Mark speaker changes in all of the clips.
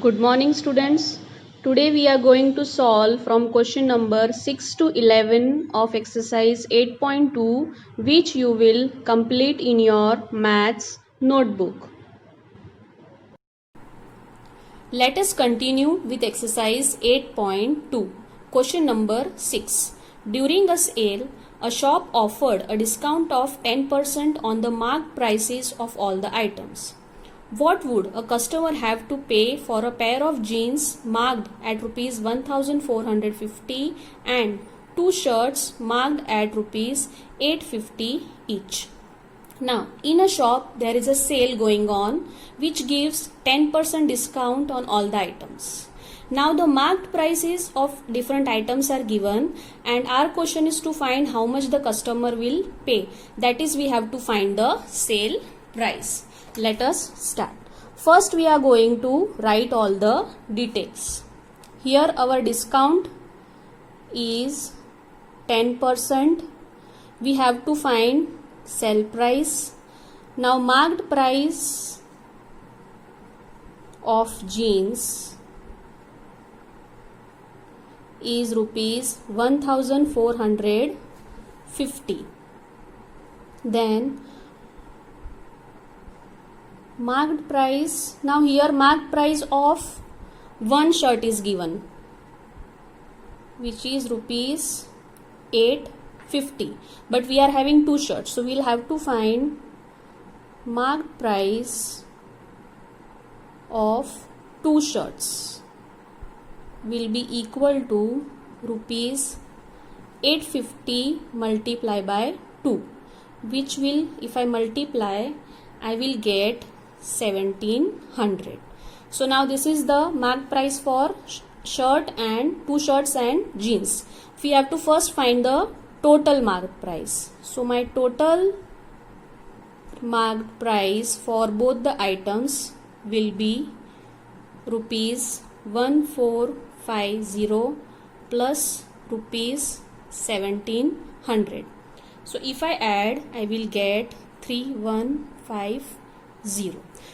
Speaker 1: Good morning students. Today we are going to solve from question number 6 to 11 of exercise 8.2 which you will complete in your maths notebook. Let us continue with exercise 8.2. Question number 6. During a sale, a shop offered a discount of 10% on the marked prices of all the items. What would a customer have to pay for a pair of jeans marked at rupees 1450 and two shirts marked at rupees 850 each? Now, in a shop, there is a sale going on which gives 10% discount on all the items. Now, the marked prices of different items are given and our question is to find how much the customer will pay. That is, we have to find the sale price. Let us start. First, we are going to write all the details. Here, our discount is 10%. We have to find sell price. Now, marked price of jeans is rupees 1450. Then marked price, now here marked price of one shirt is given which is rupees 850, but we are having two shirts, so we'll have to find marked price of two shirts will be equal to rupees 850 multiply by 2, which will, if I multiply, I will get 1700. So now this is the marked price for shirt and two shirts and jeans. We have to first find the total marked price. So my total marked price for both the items will be rupees 1450 plus rupees 1700. So if I add, I will get 3150.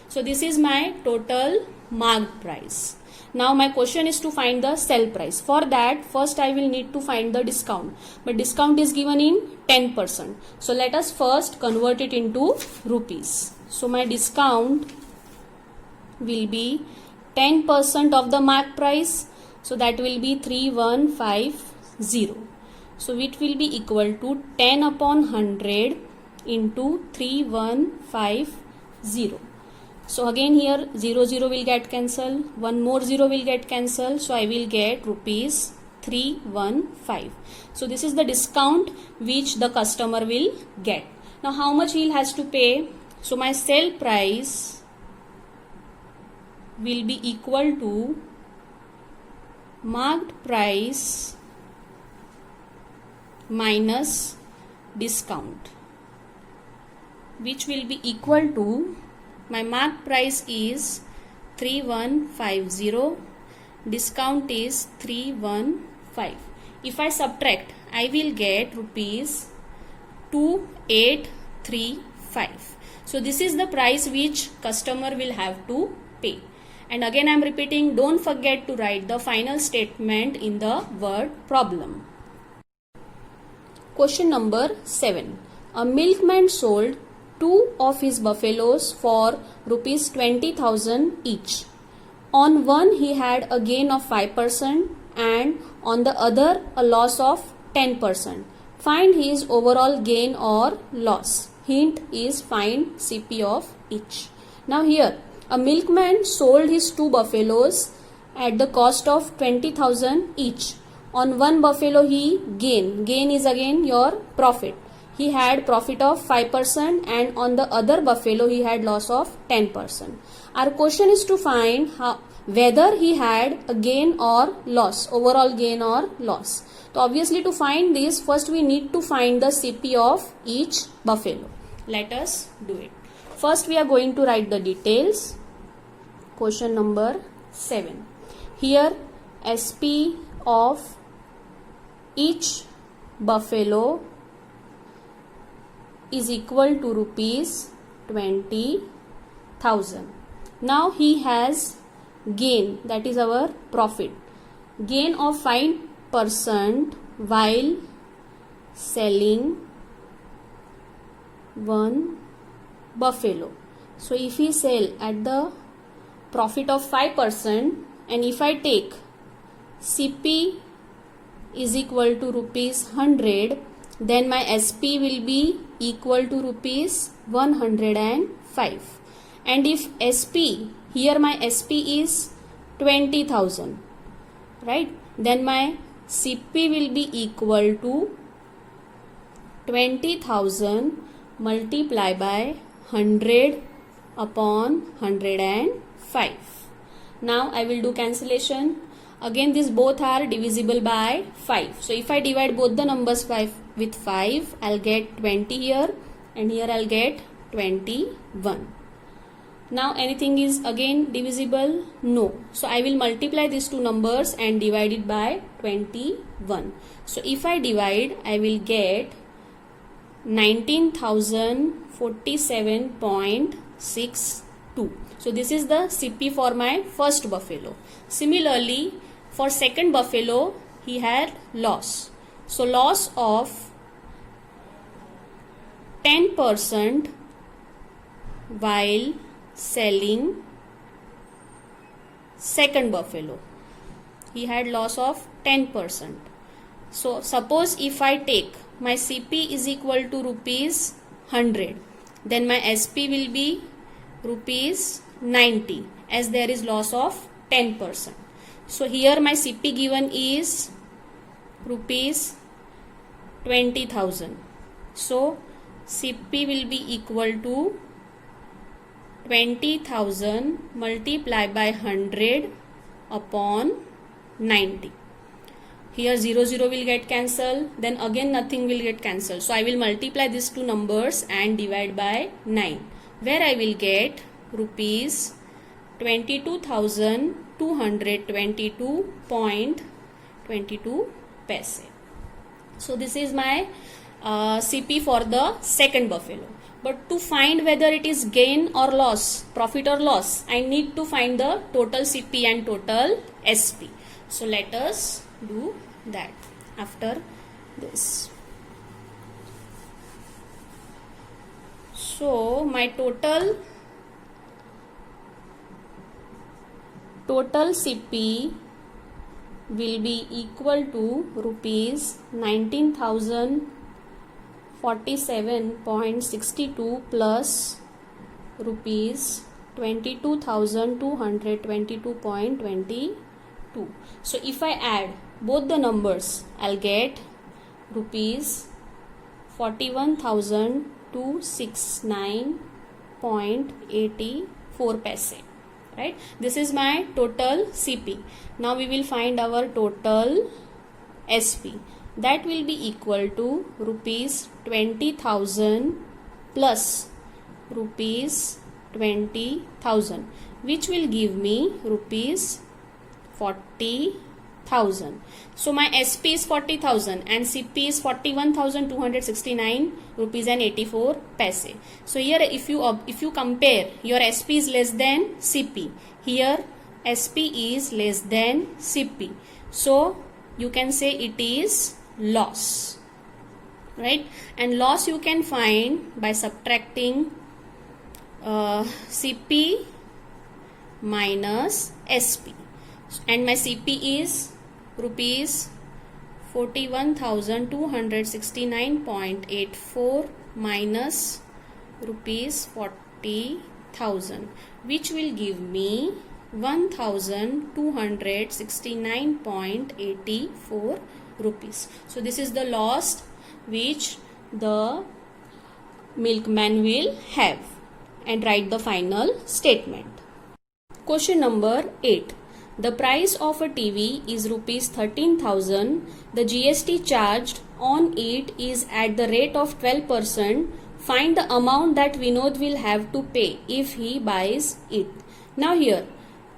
Speaker 1: So this is my total marked price. Now my question is to find the sell price. For that, first I will need to find the discount. But discount is given in 10%. So let us first convert it into rupees. So my discount will be 10% of the marked price. So that will be 3150. So it will be equal to 10 upon 100 into 3150. So again here 0 will get cancelled, one more 0 will get cancelled, so I will get rupees 315. So this is the discount which the customer will get. Now how much he has to pay? So my sell price will be equal to marked price minus discount, which will be equal to, my marked price is 3150, discount is 315. If I subtract, I will get rupees 2835. So this is the price which customer will have to pay. And again I am repeating, don't forget to write the final statement in the word problem. Question number 7. A milkman sold two of his buffaloes for rupees 20,000 each. On one he had a gain of 5% and on the other a loss of 10%. Find his overall gain or loss. Hint is find CP of each. Now here a milkman sold his two buffaloes at the cost of 20,000 each. On one buffalo he gain is again your profit. He had profit of 5% and on the other buffalo he had loss of 10%. Our question is to find whether he had a gain or loss, overall gain or loss. So obviously to find this, first we need to find the CP of each buffalo. Let us do it. First we are going to write the details. Question number 7. Here SP of each buffalo is equal to rupees 20,000. Now he has gain, that is our profit. Gain of 5% while selling one buffalo. So if we sell at the profit of 5%, and if I take CP is equal to rupees 100, then my SP will be equal to rupees 105. And if SP, here my SP is 20,000, right? Then my CP will be equal to 20,000 multiplied by 100 upon 105. Now I will do cancellation. Again, these both are divisible by 5. So if I divide both the numbers 5 with 5, I'll get 20 here, and here I'll get 21. Now anything is again divisible? No. So I will multiply these two numbers and divide it by 21. So if I divide, I will get 19,047.62. So this is the CP for my first buffalo. Similarly, for second buffalo, he had loss. So loss of 10% while selling second buffalo. He had loss of 10%. So suppose if I take my CP is equal to rupees 100, then my SP will be rupees 90, as there is loss of 10%. So here my CP given is rupees 20,000. So CP will be equal to 20,000 multiplied by 100 upon 90. Here 0 0 will get cancelled, then again nothing will get cancelled. So I will multiply these two numbers and divide by 9, where I will get rupees 22,222.22 paise. So this is my CP for the second buffalo. But to find whether it is gain or loss, profit or loss, I need to find the total CP and total SP. So let us do that after this. So my total CP will be equal to rupees 19,047.62 plus rupees 22,222.22. So if I add both the numbers, I'll get rupees 41,269.84 paise. Right? This is my total CP. Now we will find our total SP. That will be equal to rupees 20,000 plus rupees 20,000, which will give me rupees 40,000. So my SP is 40,000 and CP is 41,269 rupees and 84 paise. So here if you compare, your SP is less than CP. Here SP is less than CP. So you can say it is loss, right? And loss you can find by subtracting CP minus SP, and my CP is rupees 41,269.84 minus rupees 40,000, which will give me 1,269.84 rupees. So this is the loss which the milkman will have, and write the final statement. Question number 8. The price of a TV is rupees 13,000. The GST charged on it is at the rate of 12%. Find the amount that Vinod will have to pay if he buys it. Now here,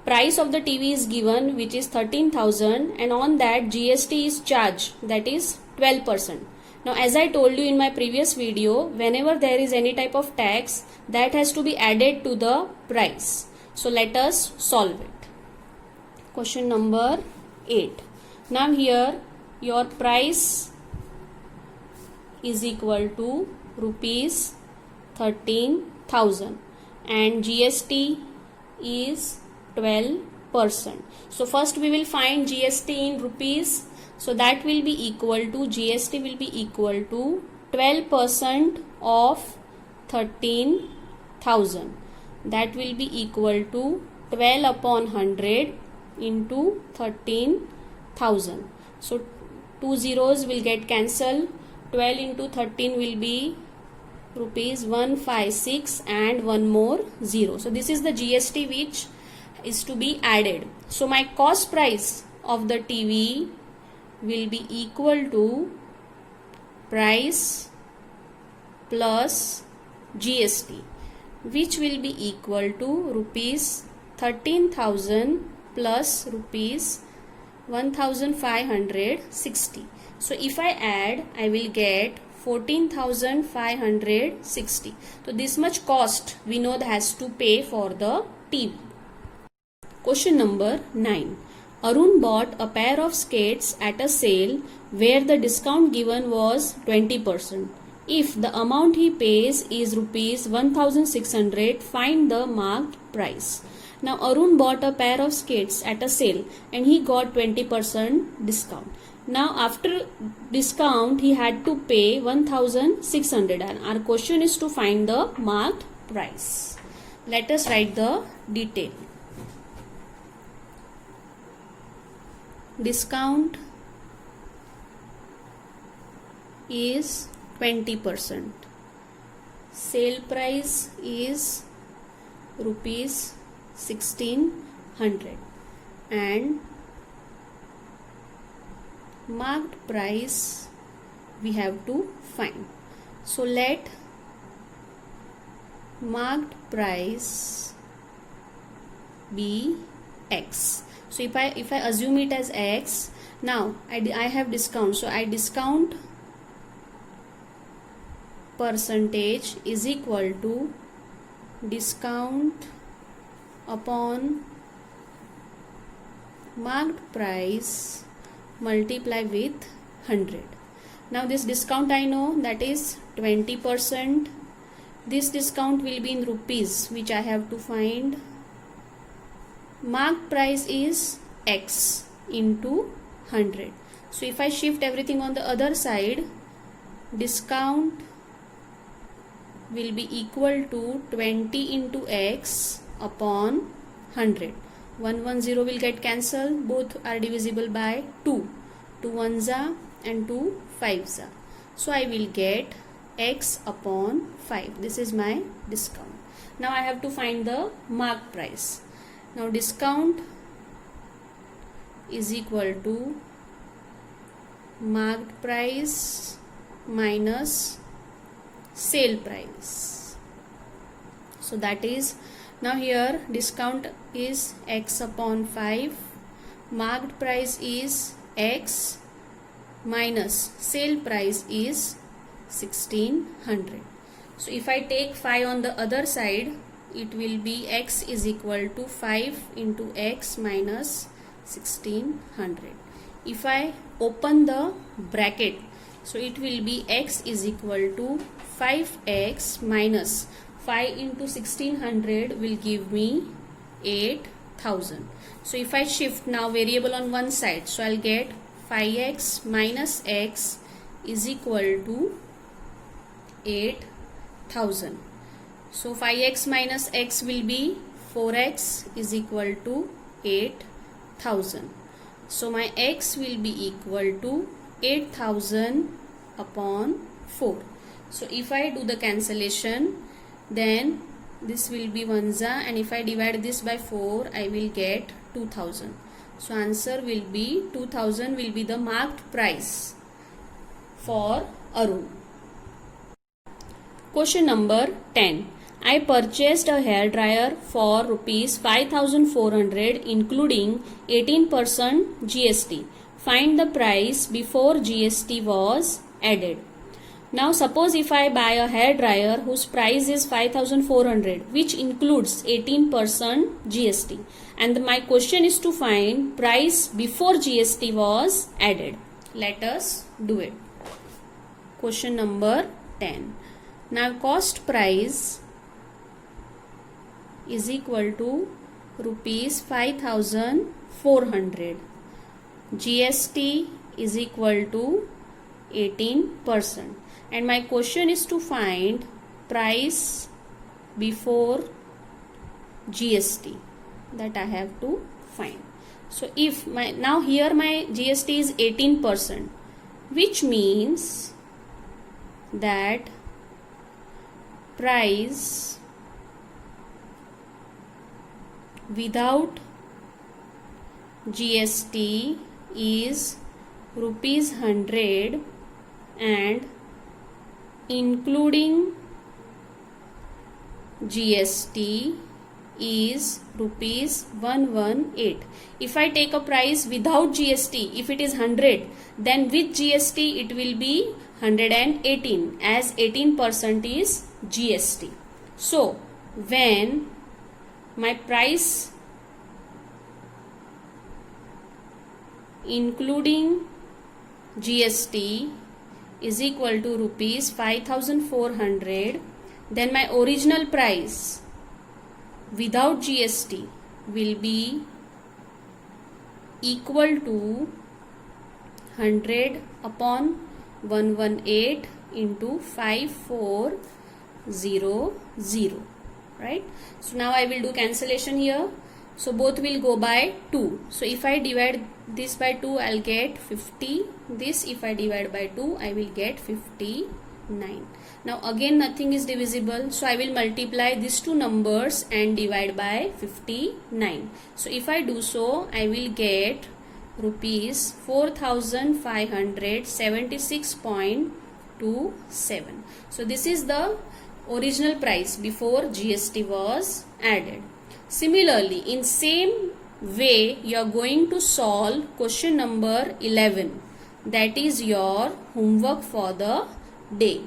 Speaker 1: price of the TV is given, which is 13,000, and on that GST is charged, that is 12%. Now as I told you in my previous video, whenever there is any type of tax, that has to be added to the price. So let us solve it. Question number 8. Now here your price is equal to rupees 13,000 and GST is 12%. So first we will find GST in rupees. So that will be equal to, GST will be equal to 12% of 13,000. That will be equal to 12 upon 100 into 13,000. So 2 zeros will get cancelled. 12 into 13 will be rupees 156 and one more 0. So this is the GST which is to be added. So my cost price of the TV will be equal to price plus GST, which will be equal to rupees 13,000 plus rupees 1,560. So if I add, I will get 14,560. So this much cost we know that has to pay for the TV. Question number 9. Arun bought a pair of skates at a sale where the discount given was 20%. If the amount he pays is rupees 1,600, find the marked price. Now Arun bought a pair of skates at a sale and he got 20% discount. Now after discount he had to pay 1,600 and our question is to find the marked price. Let us write the detail. Discount is 20%. Sale price is rupees 1,600 and marked price we have to find. So let marked price be X. So if I assume it as X, now I have discount. So I discount percentage is equal to discount upon marked price multiply with 100. Now this discount I know that is 20%. This discount will be in rupees which I have to find. Marked price is X into 100. So if I shift everything on the other side, discount will be equal to 20 into X upon 100. 110 will get cancelled. Both are divisible by 2. 2 ones are and 2 5s are. So I will get X upon 5. This is my discount. Now I have to find the marked price. Now discount is equal to marked price minus sale price. So that is, now here discount is X upon 5, marked price is X minus sale price is 1,600. So if I take 5 on the other side, it will be X is equal to 5 into X minus 1,600. If I open the bracket, so it will be X is equal to 5X minus 5 into 1,600 will give me 8,000. So if I shift now variable on one side, so I'll get 5X minus X is equal to 8,000. So 5X minus X will be 4X is equal to 8,000. So my X will be equal to 8,000 upon 4. So if I do the cancellation, then this will be 1za, and if I divide this by 4, I will get 2,000. So answer will be 2,000 will be the marked price for Arun. Question number 10. I purchased a hair dryer for rupees 5,400 including 18% GST. Find the price before GST was added. Now suppose if I buy a hair dryer whose price is 5,400 which includes 18% GST. and my question is to find price before GST was added. Let us do it. Question number 10. Now cost price is equal to rupees 5,400. GST is equal to 18%. And my question is to find price before GST, that I have to find. So if now here my GST is 18%, which means that price without GST is rupees 100 and including GST is rupees 118. If I take a price without GST, if it is 100, then with GST it will be 118, as 18% is GST. So when my price including GST is equal to rupees 5,400, then my original price without GST will be equal to 100 upon 118 into 5400, right? So now I will do cancellation here. So both will go by 2. So if I divide this by 2, I'll get 50. This if I divide by 2, I will get 59. Now again nothing is divisible, so I will multiply these two numbers and divide by 59. So if I do so, I will get rupees 4,576.27. So this is the original price before GST was added. Similarly, in same way, you are going to solve question number 11. That is your homework for the day.